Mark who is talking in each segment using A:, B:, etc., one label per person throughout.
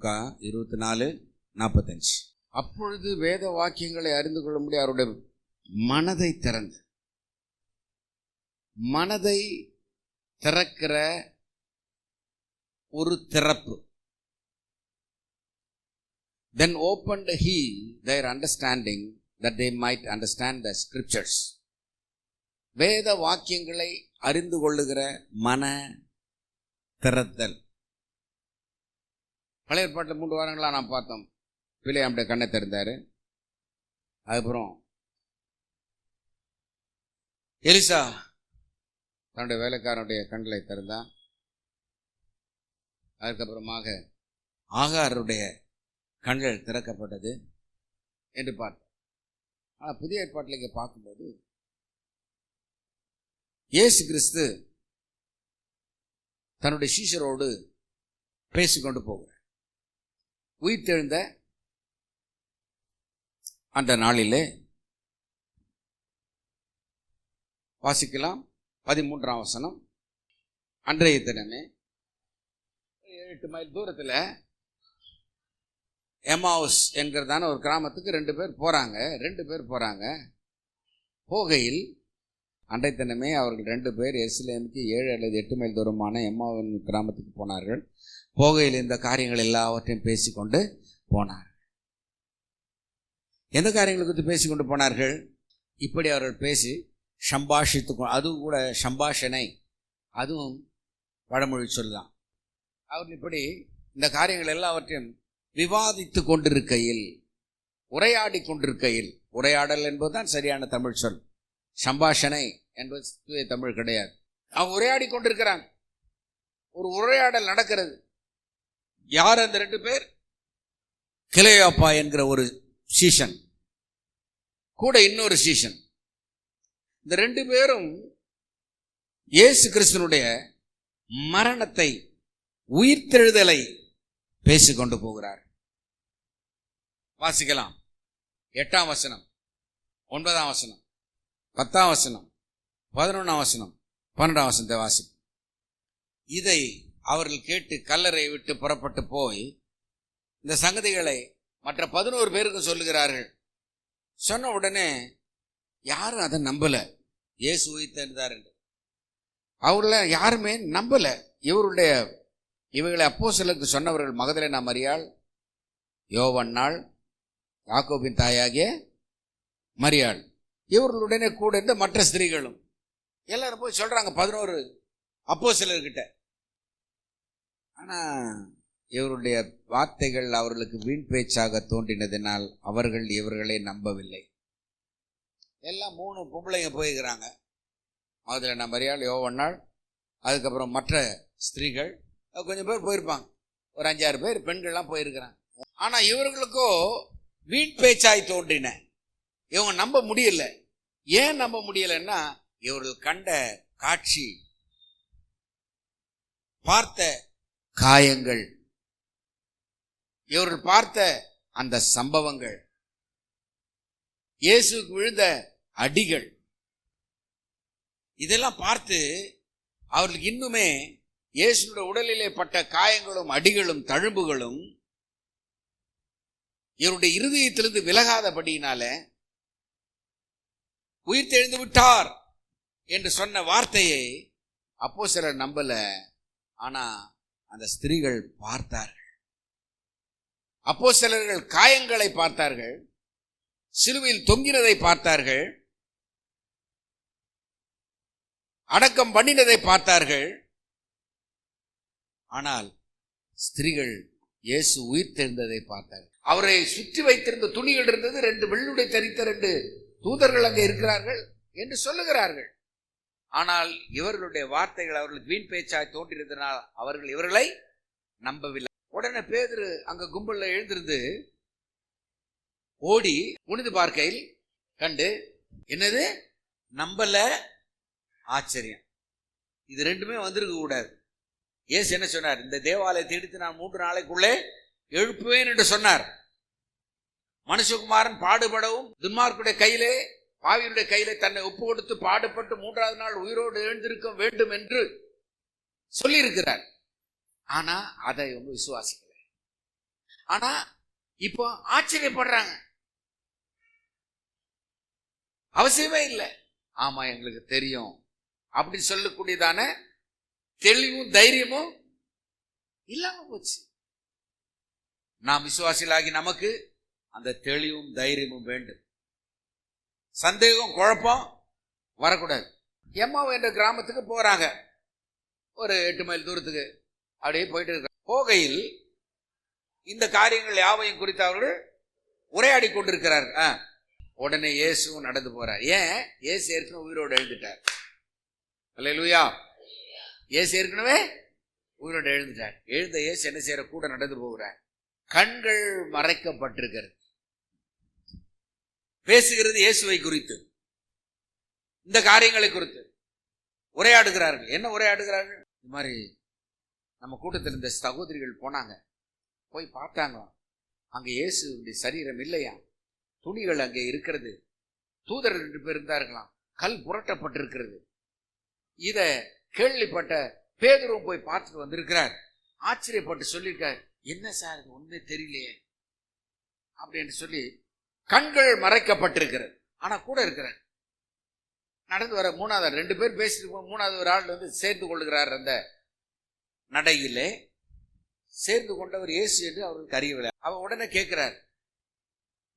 A: லூக்கா 24:45. அப்பொழுது வேத வாக்கியங்களை அறிந்து கொள்ளும்படி அவருடைய மனதை திறந்து, மனதை திறக்கிற ஒரு திறப்பு. Then opened he their understanding that they might understand the scriptures. வேத வாக்கியங்களை அறிந்து கொள்ளுகிற மன திறத்தல். பழைய ஏற்பாட்டில் 3 வாரங்களாக நாம் பார்த்தோம். பிள்ளையாமுடைய கண்ணை திறந்தாரு. அதுக்கப்புறம் எலிசா தன்னுடைய வேலைக்காரனுடைய கண்களை திறந்தான். அதுக்கப்புறமாக ஆகாருடைய கண்கள் திறக்கப்பட்டது என்று பார்த்தோம். ஆனால் புதிய ஏற்பாட்டில் இங்கே பார்க்கும்போது இயேசு கிறிஸ்து தன்னுடைய சீஷரோடு பேசிக்கொண்டு போகிறார். உயிர்த்தெழுந்த அந்த நாளிலே வாசிக்கலாம். 13ஆம் வசனம். அன்றைய தினமே 7-8 மைல் தூரத்தில் எமாவுஸ் என்கிறதான ஒரு கிராமத்துக்கு 2 பேர் போகிறாங்க. போகையில் அன்றைய தினமே அவர்கள் 2 பேர் எருசலேமுக்கு 7 அல்லது 8 மைல் தூரமான எம்மாவின் கிராமத்துக்கு போனார்கள். போகையில் இந்த காரியங்கள் எல்லாவற்றையும் பேசிக்கொண்டு போனார்கள். எந்த காரியங்களை குறித்து பேசிக்கொண்டு போனார்கள்? இப்படி அவர்கள் பேசி சம்பாஷித்து, அதுவும் கூட சம்பாஷனை, அதுவும் வடமொழி சொல்லலாம். அவர்கள் இப்படி இந்த காரியங்கள் எல்லாவற்றையும் விவாதித்து கொண்டிருக்கையில், உரையாடி கொண்டிருக்கையில், உரையாடல் என்பதுதான் சரியான தமிழ் சொல். சம்பாஷனை என்பது தூய தமிழ் கிடையாது. அவங்க உரையாடி கொண்டிருக்கிறாங்க. ஒரு உரையாடல் நடக்கிறது. யார் அந்த 2 பேர்? கிளையோப்பா என்கிற ஒரு சீஷன், கூட இன்னொரு சீஷன். இந்த 2 பேரும் இயேசு கிறிஸ்துவினுடைய மரணத்தை, உயிர்த்தெழுதலை பேசிக்கொண்டு போகிறார். வாசிக்கலாம். 8ஆம் வசனம், 9ஆம் வசனம், 10ஆம் வசனம், 11ஆம் வசனம், 12ஆம் வசனத்தை வாசிப்போம். இதை அவர்கள் கேட்டு கல்லறை விட்டு புறப்பட்டு போய் இந்த சங்கதிகளை மற்ற 11 பேருக்கு சொல்லுகிறார்கள். சொன்ன உடனே யாரும் அதை நம்பல. இயேசு உயிர்த்தெழுந்தார் என்று அவர்கள யாருமே நம்பல. இவர்களை அப்போஸ்தலருக்கு சொன்னவர்கள் மகதலேனா மரியாள், யோவன்னாள், யாக்கோபின் தாயாகிய மரியாள், இவர்களுடனே கூட இருந்த மற்ற ஸ்திரீகளும் எல்லாரும் போய் சொல்றாங்க 11 அப்போஸ்தலர்கிட்ட. ஆனா இவருடைய வார்த்தைகள் அவர்களுக்கு வீண் பேச்சாக தோன்றினதினால் அவர்கள் இவர்களை நம்பவில்லை. எல்லாம் 3 பொம்பளைங்க போயிருக்கிறாங்க. மகதலேனா மரியாள், யோவன்னாள், அதுக்கப்புறம் மற்ற ஸ்திரீகள், கொஞ்சம் பேர் போயிருப்பாங்க. ஒரு 5-6 பேர் பெண்கள்லாம் போயிருக்கிறாங்க. ஆனா இவர்களுக்கோ வீண் பேச்சாய் தோன்றின. இவங்க நம்ப முடியல. ஏன் நம்ப முடியலன்னா, இவர்கள் கண்ட காட்சி, பார்த்த காயங்கள், இவர்கள் பார்த்த அந்த சம்பவங்கள், இயேசுக்கு விழுந்த அடிகள், இதெல்லாம் பார்த்து அவர்களுக்கு இன்னுமே இயேசுடைய உடலிலே பட்ட காயங்களும் அடிகளும் தழும்புகளும் இவருடைய இருதயத்திலிருந்து விலகாதபடியினால உயிர்த்தெழுந்து விட்டார் என்று சொன்ன வார்த்தையை அப்போஸ்தலர் நம்பல. ஆனா அந்த ஸ்திரீகள் பார்த்தார்கள். அப்போஸ்தலர்கள் காயங்களை பார்த்தார்கள், சிலுவையில் தொங்கினதை பார்த்தார்கள், அடக்கம் பண்ணினதை பார்த்தார்கள். ஆனால் ஸ்திரீகள் இயேசு உயிர்த்தெழுந்ததை பார்த்தார்கள். அவரை சுற்றி வைத்திருந்த துணிகள் இருந்தது. 2 வெள்ளுடை தரித்த 2 தூதர்கள் அங்கே இருக்கிறார்கள் என்று சொல்லுகிறார்கள். ஆனால் இவர்களுடைய வார்த்தைகள் அவர்களுக்கு வீண் பேச்சாய் தோன்றியிருந்தனால் அவர்கள் இவர்களை நம்பவில்லை. உடனே பேதுரு அங்க கும்பல்ல எழுந்திருந்து ஓடி குனிந்து பார்க்கையில் கண்டு, என்னது நம்பல, ஆச்சரியம். இது 2மே வந்திருக்க கூடாது. இயேசு என்ன சொன்னார்? இந்த தேவாலயத்தை இடித்து நான் 3 நாளைக்குள்ளே எழுப்புவேன் என்று சொன்னார். மனுஷகுமாரன் பாடுபடவும் துன்மார்க்குடைய கையிலே, பாவியுடைய கையிலே தன்னை ஒப்பு கொடுத்து பாடுபட்டு 3ஆவது நாள் உயிரோடு எழுந்திருக்க வேண்டும் என்று சொல்லி இருக்கிறார். ஆனா அதை விசுவாசிக்கல. ஆனா இப்போ ஆச்சரியப்படுறாங்க. அவசியமே இல்லை, ஆமா எங்களுக்கு தெரியும் அப்படி சொல்லக்கூடியதான தெளிவும் தைரியமும் இல்லாம போச்சு. நாம் விசுவாசிகளாகி நமக்கு அந்த தெளிவும் தைரியமும் வேண்டும். சந்தேகம் குழப்பம் வரக்கூடாது. எம்மாவு என்ற கிராமத்துக்கு போறாங்க, ஒரு 8 மைல் தூரத்துக்கு. அப்படியே போயிட்டு இருக்க போகையில் இந்த காரியங்கள் யாவையும் குறித்து அவர்கள் உரையாடி கொண்டிருக்கிறார்கள். உடனே இயேசுவும் நடந்து போறார். ஏன்? இயேசு ஏற்கனவே உயிரோடு எழுந்துட்டார். அல்லேலூயா. இயேசு ஏற்கனவே உயிரோடு எழுந்துட்டார். எழுந்த இயேசு என்ன செய்யற? கூட நடந்து போகிறார். கண்கள் மறைக்கப்பட்டிருக்கிறது. பேசுகிறது இயேசுவை குறித்து, இந்த காரியங்களை குறித்து உரையாடுகிறார்கள். என்ன உரையாடுகிறார்கள்? இந்த மாதிரி நம்ம கூட்டத்தில் இந்த சகோதரிகள் போனாங்க, போய் பார்த்தாங்க, அங்க இயேசுடைய சரீரம் இல்லையா, துணிகள் அங்கே இருக்கிறது, தூதர்கள் 2 பேர் இருந்தார்களாம், கல் புரட்டப்பட்டிருக்கிறது. இத கேள்விப்பட்ட பேதுருவும் போய் பார்த்துட்டு வந்திருக்கிறார். ஆச்சரியப்பட்டு சொல்லியிருக்கார், என்ன சார் இது ஒண்ணுமே தெரியலையே அப்படின்னு சொல்லி. கண்கள் மறைக்கப்பட்டிருக்கிறது, ஆனா கூட இருக்கிறார். நடந்து வர 3வது 2 பேர் பேசிட்டு 3வது ஒரு ஆள் வந்து சேர்ந்து கொள்ளுகிறார். அந்த நடையிலே சேர்ந்து கொண்டவர் இயேசு என்று அவருக்கு அறியவில்லை. அவர் உடனே கேட்கிறார்.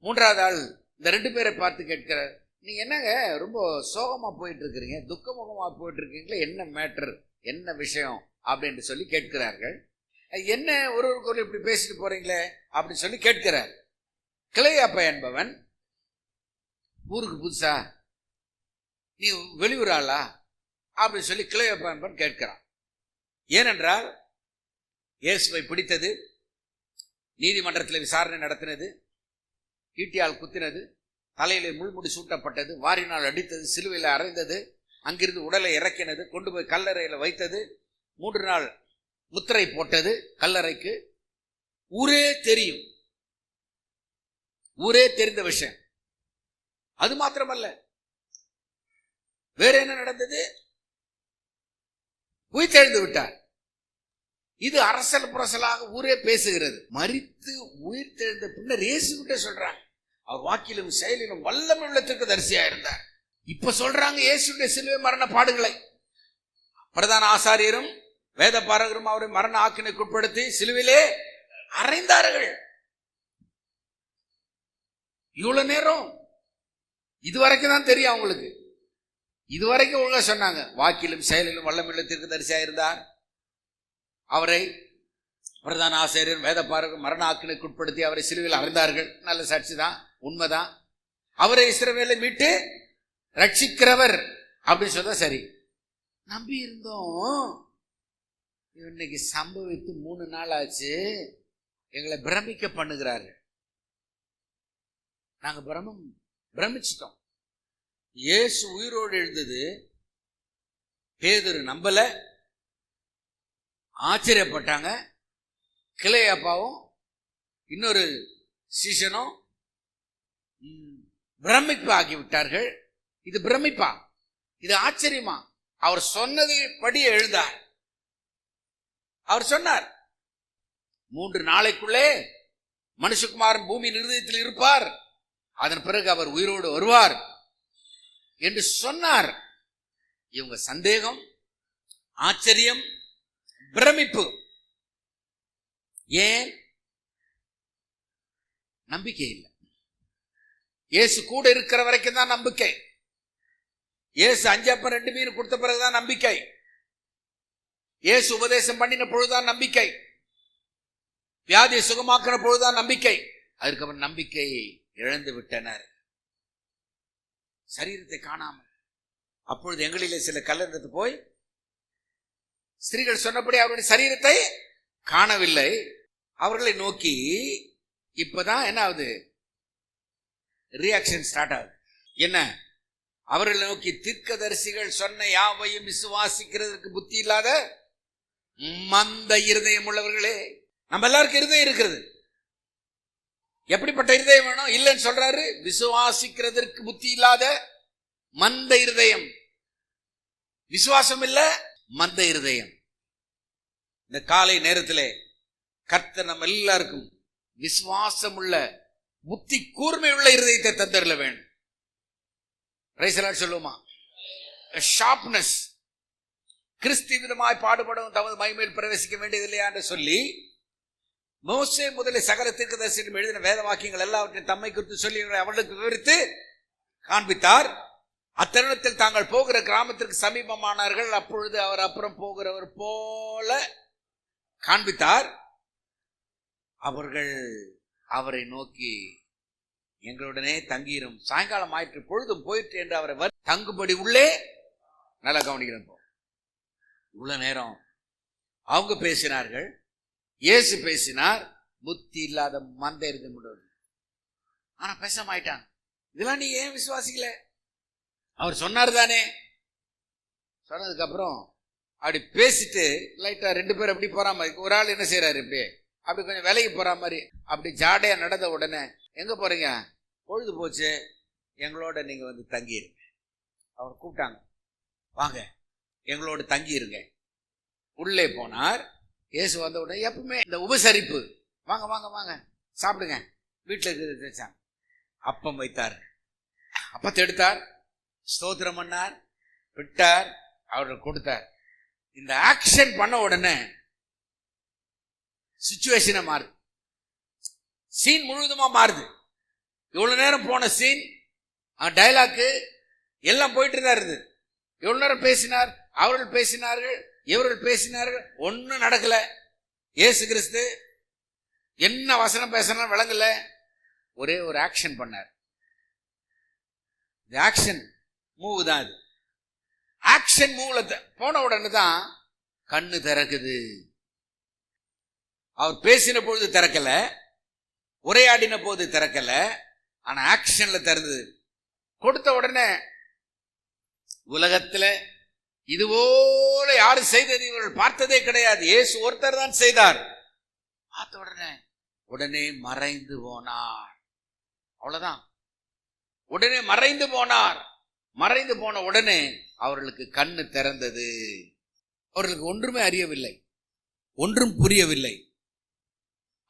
A: 3வது ஆள் இந்த 2 பேரை பார்த்து கேட்கிறார், நீங்க என்னங்க ரொம்ப சோகமா போயிட்டு இருக்கிறீங்க, துக்கமுகமா போயிட்டு இருக்கீங்களா, என்ன மேட்டர், என்ன விஷயம் அப்படின்னு சொல்லி கேட்கிறார்கள். என்ன ஒருவருக்கு இப்படி பேசிட்டு போறீங்களே அப்படின்னு சொல்லி கேட்கிறார். கிளையாப்பா என்பவன், ஊருக்கு புதுசா, நீ வெளியூர் ஆளா அப்படின்னு சொல்லி கிளையாப்பா என்பவன் கேட்கிறான். ஏனென்றால் இயேசுவை பிடித்தது, நீதிமன்றத்தில் விசாரணை நடத்தினது, ஈட்டியால் குத்தினது, தலையிலே முள்முடி சூட்டப்பட்டது, வாரினால் அடித்தது, சிலுவையில் அறைந்தது, அங்கிருந்து உடலை இறக்கினது, கொண்டு போய் கல்லறையில் வைத்தது, 3 நாள் முத்திரை போட்டது கல்லறைக்கு. ஊரே தெரியும், ஊரே தெரிந்த விஷயம். அது மாத்திரமல்ல, வேற என்ன நடந்தது? உயிர்த்தெழுந்து விட்டார். இது அரசல் புரசலாக ஊரே பேசுகிறது. மரித்து உயிர்த்தெழுந்த பின்னர் இயேசு கிட்ட சொல்றாங்க, அவர் வாக்கிலும் செயலிலும் வல்லமை உள்ள தீர்க்கதரிசியா இருந்தார். இப்ப சொல்றாங்க இயேசுடைய சிலுவை மரண பாடுகளை. பிரதான ஆசாரியரும் வேத பாரகரும் அவரை மரண ஆக்கினைக்கு உட்படுத்தி சிலுவிலே அறைந்தார்கள். இவ்வளவு நேரம் இதுவரைக்கும் தான் தெரியும் அவங்களுக்கு. இதுவரைக்கும் ஒழுங்கா சொன்னாங்க, வாக்கிலும் செயலிலும் வல்லமையுள்ள தீர்க்கதரிசியா இருந்தார். அவரை பிரதான ஆசிரியர் வேத பாரகரும் மரண ஆக்கினைக்கு உட்படுத்தி அவரை சிலுவையில் அறைந்தார்கள். நல்ல சாட்சி தான், உண்மைதான். அவரை இஸ்ரவேலை மீட்டு ரட்சிக்கிறவர் அப்படின்னு சொல்ல சரி, நம்பி இருந்தோம். இன்னைக்கு சம்பவித்து 3 நாள் ஆச்சு, எங்களை பிரமிக்க பண்ணுகிறார்கள். நாங்க பிரமிச்சிட்டோம். இயேசு உயிரோடு எழுந்தது பேதுரு நம்பல, ஆச்சரியப்பட்டாங்க. கிளையாப்பாவும் இன்னொரு சீசனும் பிரமிப்பு ஆகிவிட்டார்கள். இது பிரமிப்பா, இது ஆச்சரியமா? அவர் சொன்னது படி எழுந்தார். அவர் சொன்னார், 3 நாளைக்குள்ளே மனுஷகுமாரன் பூமியின் இருதயத்தில் இருப்பார், அதன் பிறகு அவர் உயிரோடு வருவார் என்று சொன்னார். இவங்க சந்தேகம், ஆச்சரியம், பிரமிப்பு. ஏன்? நம்பிக்கை இல்லை. இயேசு கூட இருக்கிற வரைக்கும் தான் நம்பிக்கை. இயேசு 5 அப்பம் 2 மீன் கொடுத்த பிறகுதான் நம்பிக்கை. இயேசு உபதேசம் பண்ணின பொழுதுதான் நம்பிக்கை. வியாதியை சுகமாக்கின பொழுதுதான் நம்பிக்கை. அதுக்கப்புறம் நம்பிக்கையை இழந்து விட்டனர், சரீரத்தை காணாமல். அப்பொழுது எங்களிலே சில கல்லெடுத்து போய் ஸ்திரீகள் சொன்னபடி அவருடைய சரீரத்தை காணவில்லை. அவர்களை நோக்கி இப்பதான் என்ன ஆகுது? ரியாக்ஷன் ஸ்டார்ட் ஆகுது. என்ன? அவர்களை நோக்கி, தீர்க்கதரிசிகள் சொன்ன யாவையும் விசுவாசிக்கிறதுக்கு புத்தி இல்லாத மந்த இருதயம் உள்ளவர்களே. நம்ம எல்லாருக்கும் இருதயம் இருக்கிறது. எப்படிப்பட்ட இருதயம் வேணும்? இல்லைன்னு சொல்றாரு. விசுவாசிக்கிறதற்கு புத்தி இல்லாத மந்த இருதயம். விசுவாசம் இல்ல, மந்த இருதயம். இந்த காலை நேரத்திலே கர்த்தர் நம்ம எல்லாருக்கும் விசுவாசம் உள்ள புத்தி கூர்மை உள்ள இருதயத்தை தந்தரல வேண்டும். பிரைஸ் தி லார்ட் சொல்லுமா? ஷார்ப்னஸ். கிறிஸ்து விதமாய் பாடுபடவும் தமது மகிமையில் பிரவேசிக்க வேண்டியதில்லையா என்று சொல்லி மோசே முதலில் சகல தீர்க்கதரிசிகளும் எழுதின வேத வாக்கியங்கள் எல்லாவற்றையும் தம்மை குறித்து சொல்லி அவர்களுக்கு விவரித்து காண்பித்தார். அத்தருணத்தில் தாங்கள் போகிற கிராமத்திற்கு சமீபமானார்கள். அப்பொழுது அவர் அப்புறம் போகிறவர் போல காண்பித்தார். அவர்கள் அவரை நோக்கி எங்களுடனே தங்கிரும், சாயங்காலம் ஆயிற்று, பொழுதும் போயிற்று என்று அவரை தங்குபடி உள்ளே நல்லா கவனிக்கிறோம். இவ்வளவு நேரம் அவங்க பேசினார்கள், இயேசு பேசினார். புத்தி இல்லாத மந்தை இருந்து முடியும். ஆனா பேச மாட்டான். இதெல்லாம் நீ ஏன் விசுவாசிக்கல? அவர் சொன்னார் தானே. சொன்னதுக்கு அப்புறம் அப்படி பேசிட்டு லைட்டா 2 பேர் அப்படி போற மாதிரி, ஒரு ஆள் என்ன செய்யறாரு, அப்படி கொஞ்சம் விலைக்கு போற மாதிரி அப்படி ஜாடையா நடந்த உடனே, எங்க போறீங்க? பொழுது போச்சு, எங்களோட நீங்க வந்து தங்கிருங்க. அவர் கூப்பிட்டாங்க, வாங்க எங்களோட தங்கிருங்க. உள்ளே போனார். இயேசு வந்த உடனே எப்பவுமே இந்த உபசரிப்பு, வாங்க வாங்க வாங்க சாப்பிடுங்க, வீட்டில் இருக்கிறது அப்பம் வைத்தார், அப்பத்தை எடுத்தார், ஸ்தோத்திரம் பண்ணார், விட்டார், அவருக்கு கொடுத்தார். இந்த ஆக்ஷன் பண்ண உடனே சிச்சுவேஷனை மாறுது, சீன் முழுவதுமா மாறுது. இவ்வளவு நேரம் போன சீன், டயலாக்கு எல்லாம் போயிட்டு தான் இருந்தது. எவ்வளவு நேரம் பேசினார், அவர்கள் பேசினார்கள், இவர்கள் பேசினார்கள், ஒன்னும் நடக்கல. இயேசு கிறிஸ்து என்ன வசனம் பேசினா விளங்கல. ஒரே ஒரு ஆக்ஷன் பண்ணார். இந்த ஆக்ஷன் மூவ் தான். அது ஆக்ஷன் மூவ்ல போன உடனே தான் கண்ணு திறக்குது. அவர் பேசின பொழுது திறக்கல, உரையாடின போது திறக்கல, ஆனா ஆக்ஷன்ல திறந்தது. கொடுத்த உடனே உலகத்துல இதுபோல யாரு செய்தது இவர்கள் பார்த்ததே கிடையாது, இயேசு ஒருத்தர் தான் செய்தார். பார்த்த உடனே மறைந்து போனார். அவ்வளவுதான், உடனே மறைந்து போனார். மறைந்து போன உடனே அவர்களுக்கு கண்ணு திறந்தது. அவர்களுக்கு ஒன்றுமே அறியவில்லை, ஒன்றும் புரியவில்லை.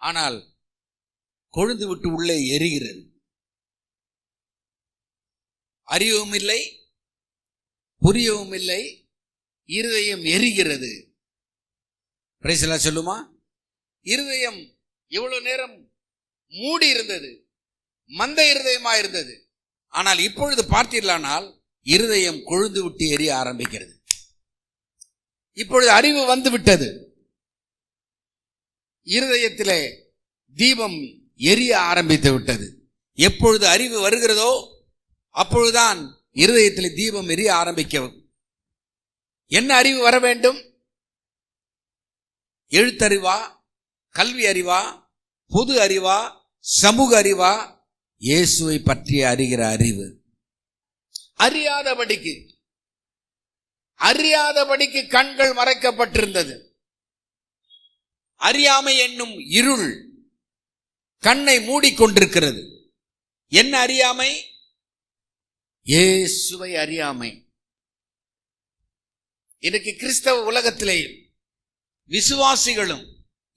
A: ஆனால் கொழுந்து விட்டு உள்ளே எரிகிறது. அறியவும் இல்லை, புரியவும் இல்லை, இருதயம் எரிகிறது. பிரைஸ் எல்லாம் சொல்லுமா? இருதயம் இவ்வளவு நேரம் மூடி இருந்தது, மந்த இருதயமா இருந்தது. ஆனால் இப்பொழுது பார்த்தீர்களானால் இருதயம் கொழுந்து விட்டு எரிய ஆரம்பிக்கிறது. இப்பொழுது அறிவு வந்து விட்டது. இருதயத்திலே தீபம் எரிய ஆரம்பித்து விட்டது. எப்பொழுது அறிவு வருகிறதோ அப்பொழுதுதான் இருதயத்தில் தீபம் எரிய ஆரம்பிக்க. என்ன அறிவு வர வேண்டும்? எழுத்தறிவா, கல்வி அறிவா, பொது அறிவா, சமூக அறிவா? இயேசுவை பற்றி அறிகிற அறிவு. அறியாதபடிக்கு கண்கள் மறைக்கப்பட்டிருந்தது. அறியாமை என்னும் இருள் கண்ணை மூடிக்கொண்டிருக்கிறது. என்ன அறியாமை? இயேசுவை அறியாமை. இன்னைக்கு கிறிஸ்தவ உலகத்திலே விசுவாசிகளும்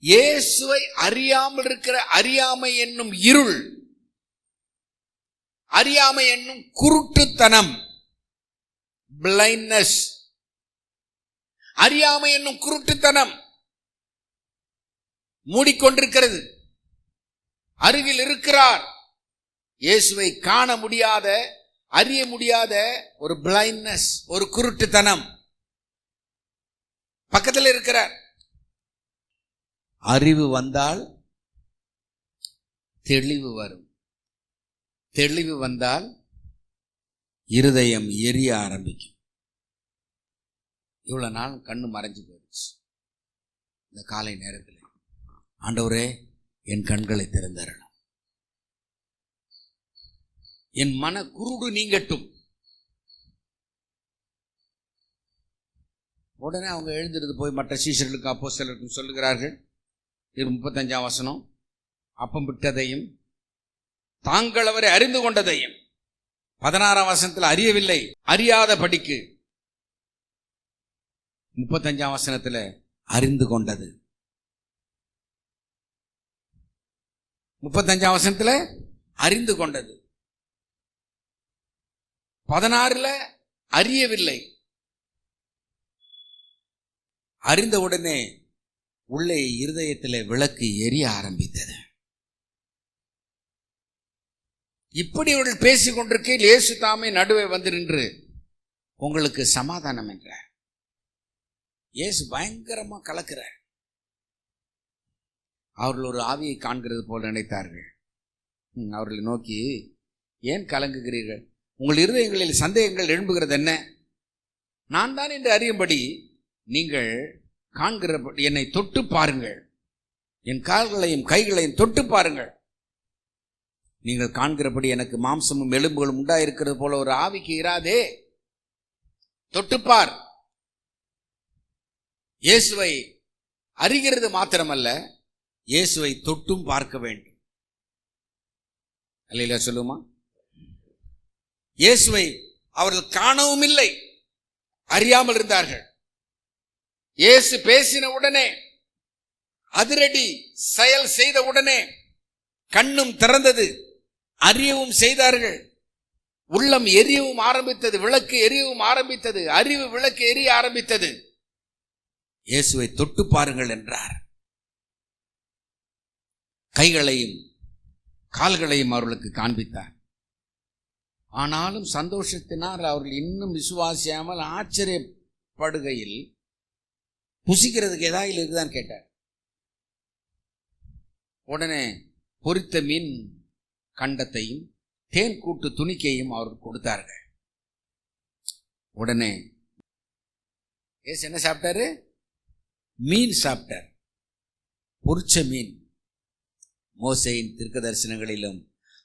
A: இயேசுவை அறியாமல் இருக்கிற அறியாமை என்னும் இருள், அறியாமை என்னும் குருட்டுத்தனம், பிளைண்ட்னஸ், அறியாமை என்னும் குருட்டுத்தனம் மூடிக்கொண்டிருக்கிறது. அருகில் இருக்கிறார், இயேசுவை காண முடியாத, அறிய முடியாத ஒரு பிளைண்ட்னஸ், ஒரு குருட்டுத்தனம் பக்கத்தில் இருக்கிறார். அறிவு வந்தால் தெளிவு வரும். தெளிவு வந்தால் இருதயம் எரிய ஆரம்பிக்கும். இவ்வளவு நாள் கண்ணு மறைஞ்சு போயிடுச்சு. இந்த காலை நேரத்தில் ஆண்டவரே என் கண்களை திறந்தரணும், என் மன குருடு நீங்கட்டும். உடனே அவங்க எழுந்திருந்து போய் மற்ற சீஷர்களுக்கு அப்போஸ்தலருக்கும் சொல்லுகிறார்கள். 35ஆம் வசனம், அப்பம் விட்டதையும் தாங்கள் அவரை அறிந்து கொண்டதையும். 16ஆம் வசனத்தில் அறியவில்லை, அறியாத படிக்கு. 35ஆம் வசனத்தில் அறிந்து கொண்டது. 35 வசனத்துல அறிந்து கொண்டது. 16 அறியவில்லை. அறிந்தவுடனே உள்ளே இருதயத்தில் விளக்கு எரிய ஆரம்பித்தது. இப்படி அவர்கள் பேசிக் கொண்டிருக்கையில் இயேசு தாமே நடுவே வந்து நின்று உங்களுக்கு சமாதானம் என்றார். இயேசு பயங்கரமா கலக்கிறார். அவர்கள் ஒரு ஆவியை காண்கிறது போல் நினைத்தார்கள். அவர்களை நோக்கி, ஏன் கலங்குகிறீர்கள்? உங்கள் இருதயங்களில் சந்தேகங்கள் எழும்புகிறது என்ன? நான் தான் என்று அறியும்படி நீங்கள் காண்கிறபடி என்னை தொட்டு பாருங்கள், என் கால்களையும் கைகளையும் தொட்டு பாருங்கள். நீங்கள் காண்கிறபடி எனக்கு மாம்சமும் எலும்புகளும் உண்டாயிருக்கிறது போல ஒரு ஆவிக்கு இராதே. தொட்டுப்பார். இயேசுவை அறிகிறது மாத்திரமல்ல, இயேசுவை தொட்டும் பார்க்க வேண்டும். அல்லேலூயா சொல்லுமா? இயேசுவை அவர்கள் காணவும் இல்லை, அறியாமல் இருந்தார்கள். இயேசு பேசின உடனே, அதிரடி செயல் செய்த உடனே கண்ணும் திறந்தது, அறியவும் செய்தார்கள். உள்ளம் எரியவும் ஆரம்பித்தது, விளக்கு எரியவும் ஆரம்பித்தது, அறிவு விளக்கு எரிய ஆரம்பித்தது. இயேசுவை தொட்டு பாருங்கள் என்றார். கைகளையும் கால்களையும் அவர்களுக்கு காண்பித்தார். ஆனாலும் சந்தோஷத்தினால் அவர்கள் இன்னும் விசுவாசியாமல் ஆச்சரியப்படுகையில், புசிக்கிறதுக்கு ஏதாவது இருக்குதான்னு கேட்டார். உடனே பொரித்த மீன் கண்டத்தையும் தேன் கூட்டு துணிக்கையும் அவர்கள் கொடுத்தார்கள். உடனே ஏசு என்ன சாப்பிட்டாரு? மீன் சாப்பிட்டார். பொரிச்ச மீன். மோசேயின் தீர்க்க தரிசனங்களிலும்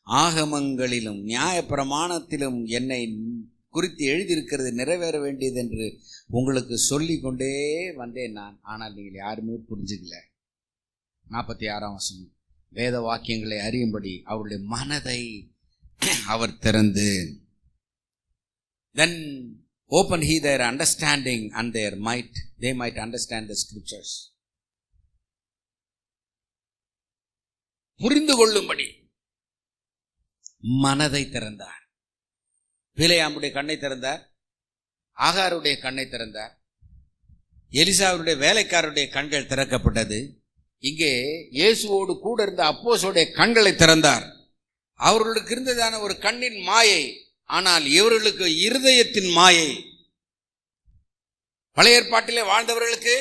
A: ஆகமங்களிலும் நியாய பிரமாணத்திலும் என்னை குறித்து எழுதியிருக்கிறது நிறைவேற வேண்டியது என்று உங்களுக்கு சொல்லி கொண்டே வந்தேன் நான். ஆனால் நீங்கள் யாருமே புரிஞ்சுக்கல. 46ஆம் வசனம், வேத வாக்கியங்களை அறியும்படி அவருடைய மனதை அவர் திறந்து, then open he their understanding and their might, they might understand the scriptures. புரிந்து கொள்ளும்படி மனதை திறந்தார். பிலேயாமுடைய கண்ணை திறந்தார், ஆகாருடைய கண்ணை திறந்தார், எலிசாவுடைய வேலைக்காரருடைய கண்கள் திறக்கப்பட்டது. இங்கே இயேசுவோடு கூட இருந்த அப்போஸ்தலருடைய கண்களை திறந்தார். அவர்களுக்கு இருந்ததான ஒரு கண்ணின் மாயை, ஆனால் இவர்களுக்கு இருதயத்தின் மாயை. பழைய ஏற்பாட்டிலே வாழ்ந்தவர்களுக்கு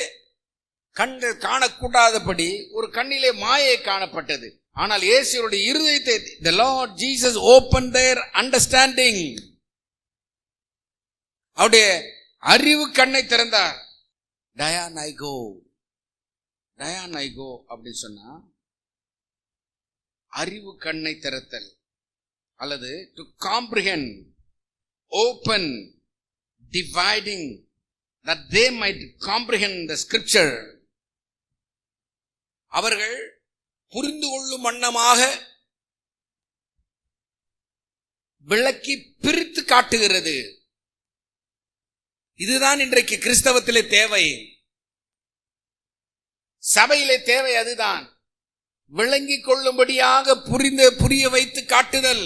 A: கண்கள் காணக்கூடாதபடி ஒரு கண்ணிலே மாயை காணப்பட்டது. ஆனால் இயேசுவுடைய இருதயத்தை, the Lord Jesus opened their understanding, அவருடைய அறிவு கண்ணை திறந்தார். டயானைகோ அப்படின்னு சொன்னா அறிவு கண்ணை திறத்தல், அல்லது to comprehend, open, dividing, that they might comprehend the scripture. அவர்கள் புரிந்து கொள்ளும் வண்ணமாக விளக்கி பிரித்து காட்டுகிறது. இதுதான் இன்றைக்கு கிறிஸ்தவத்திலே தேவை, சபையிலே தேவை. அதுதான் விளங்கிக் கொள்ளும்படியாக புரிய வைத்து காட்டுதல்.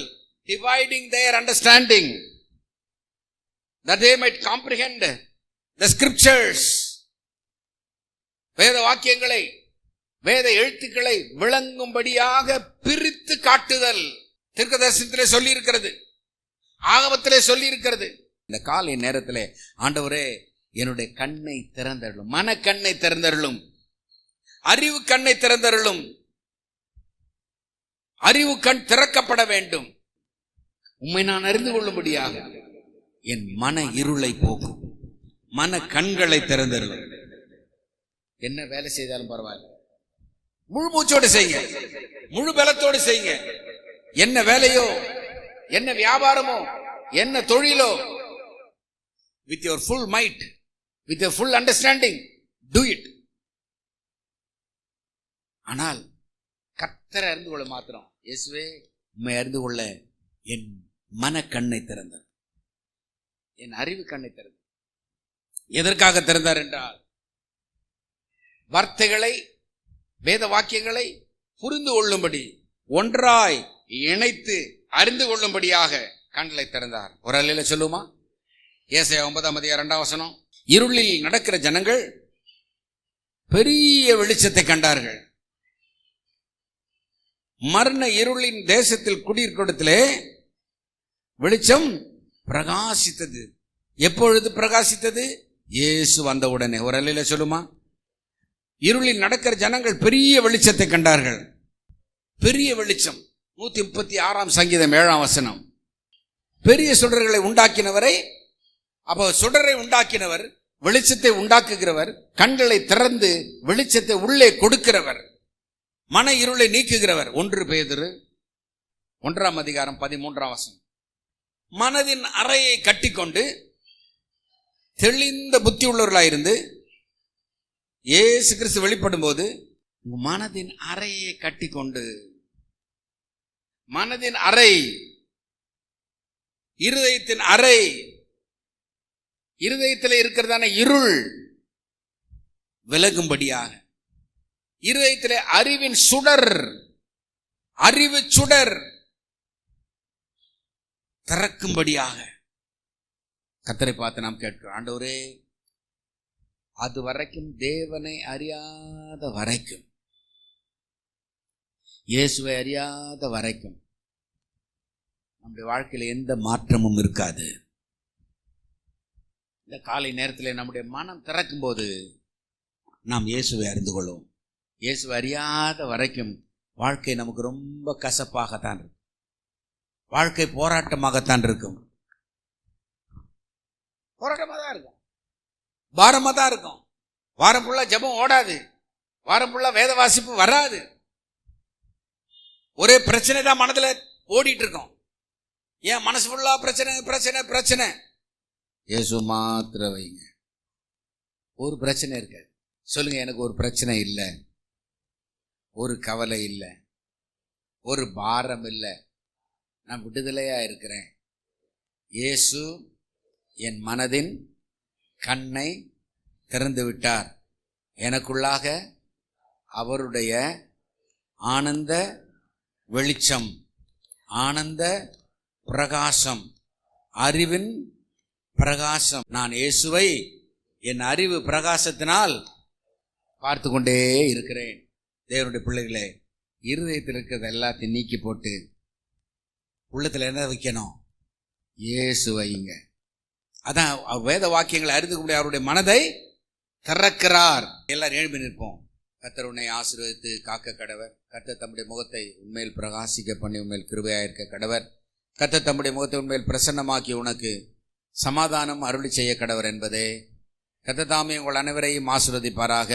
A: Dividing their understanding, that they might comprehend the scriptures. வேத வாக்கியங்களை, வேத எழுத்துக்களை விளங்கும்படியாக பிரித்து காட்டுதல். தீர்க்கதரிசனத்திலே சொல்லி இருக்கிறது, ஆகமத்திலே சொல்லி இருக்கிறது. இந்த காலை நேரத்திலே ஆண்டவரே என்னுடைய கண்ணை திறந்தருளும், மனக்கண்ணை திறந்தருளும், அறிவு கண்ணை திறந்தருளும். அறிவு கண் திறக்கப்பட வேண்டும். உம்மை நான் அறிந்து கொள்ளும்படியாக என் மன இருளை போக்கும், மன கண்களை திறந்தருளும். என்ன வேலை செய்தாலும் பரவாயில்ல, முழு மூச்சோடு செய்யுங்க, முழு பலத்தோடு செய்யுங்க. என்ன வேலையோ, என்ன வியாபாரமோ, என்ன தொழிலோ, with your full might, with your full understanding, do it. ஆனால் கர்த்தரை அறிந்து கொள்ள மாத்திரம், இயேசுவே உம்மை அறிந்து கொள்ள என் மனக்கண்ணை திறந்தார், என் அறிவு கண்ணை திறந்தார். எதற்காக திறந்தார் என்றால், வார்த்தைகளை, வேத வாக்கியங்களை புரிந்து கொள்ளும்படி, ஒன்றாய் இணைத்து அறிந்து கொள்ளும்படியாக கண்களை திறந்தார். ஒரு அல்லேலூயா சொல்லுமா? ஏசாயா 9:2 இருளில் நடக்கிற ஜனங்கள் பெரிய வெளிச்சத்தை கண்டார்கள். மரண இருளின் தேசத்தில் குடியிருக்கிடத்திலே வெளிச்சம் பிரகாசித்தது. எப்பொழுது பிரகாசித்தது? இயேசு வந்த உடனே. ஒரு அல்லேலூயா சொல்லுமா? இருளில் நடக்கிற ஜனங்கள் பெரிய வெளிச்சத்தை கண்டார்கள். பெரிய வெளிச்சம். 136 சங்கீதம் 7 பெரிய சுடர்களை உண்டாக்கினவரை, அப்போ சுடரை உண்டாக்கினவர், வெளிச்சத்தை உண்டாக்குகிறவர், கண்களை திறந்து வெளிச்சத்தை உள்ளே கொடுக்கிறவர், மன இருளை நீக்குகிறவர். 1 பேதுரு 1:13 மனதின் அறையை கட்டிக்கொண்டு தெளிந்த புத்தி உள்ளவர்களாயிருந்து இயேசு கிறிஸ்து வெளிப்படும் போது மனதின் அறையை கட்டிக்கொண்டு, மனதின் அறை, இருதயத்தின் அறை, இருதயத்தில் இருக்கிறதான இருள் விலகும்படியாக, இருதயத்திலே அறிவின் சுடர், அறிவு சுடர் திறக்கும்படியாக கர்த்தரை பார்த்து நாம் கேட்கிறோம். ஆண்டவரே, அது வரைக்கும் தேவனை அறியாத வரைக்கும், இயேசுவை அறியாத வரைக்கும் நம்முடைய வாழ்க்கையில் எந்த மாற்றமும் இருக்காது. இந்த காலை நேரத்தில் நம்முடைய மனம் திறக்கும் போது நாம் இயேசுவை அறிந்து கொள்வோம். இயேசுவை அறியாத வரைக்கும் வாழ்க்கை நமக்கு ரொம்ப கசப்பாகத்தான் இருக்கும். வாழ்க்கை போராட்டமாகத்தான் இருக்கும். போராட்டமாக தான் இருக்கும், பாரமாக தான் இருக்கும். வாரம் ஃபுல்லா ஜெபம் ஓடாது, வாரம் ஃபுல்லா வேத வாசிப்பு வராது. ஒரே பிரச்சனை தான் மனதில் ஓடிட்டு இருக்கோம். ஏன் மனசு ஃபுல்லா பிரச்சனை பிரச்சனை பிரச்சனை? இயேசு மாத்திர வைங்க. ஒரு பிரச்சனை இருக்காது. சொல்லுங்க, எனக்கு ஒரு பிரச்சனை இல்லை, ஒரு கவலை இல்லை, ஒரு பாரம் இல்லை, நான் விடுதலையா இருக்கிறேன். இயேசு என் மனதின் கண்ணை திறந்து விட்டார். எனக்குள்ளாக அவருடைய ஆனந்த வெளிச்சம், ஆனந்த பிரகாசம், அறிவின் பிரகாசம். நான் இயேசுவை என் அறிவு பிரகாசத்தினால் பார்த்து கொண்டே இருக்கிறேன். தேவனுடைய பிள்ளைகளே, இருதயத்தில் இருக்கிறது எல்லாத்தையும் நீக்கி போட்டு உள்ளத்தில் என்ன வைக்கணும்? இயேசு வைங்க. அதான் வேத வாக்கியங்களை அறிந்து கொண்டு அவருடைய மனதை திறக்கிறார். எல்லாரும் எழுப்பி நிற்போம். கர்த்தர் உன்னை ஆசீர்வதித்து காக்க கடவர். கர்த்தர் தம்முடைய முகத்தை உண்மையில் பிரகாசிக்க பண்ணி உண்மையில் கிருபையாயிருக்க கடவர். கர்த்தர் தம்முடைய முகத்தை உண்மையில் பிரசன்னமாக்கி உனக்கு சமாதானம் அருளி செய்ய கடவர் என்பதே. கர்த்தர் தாமே உங்கள் அனைவரையும் ஆசீர்வதிப்பாராக.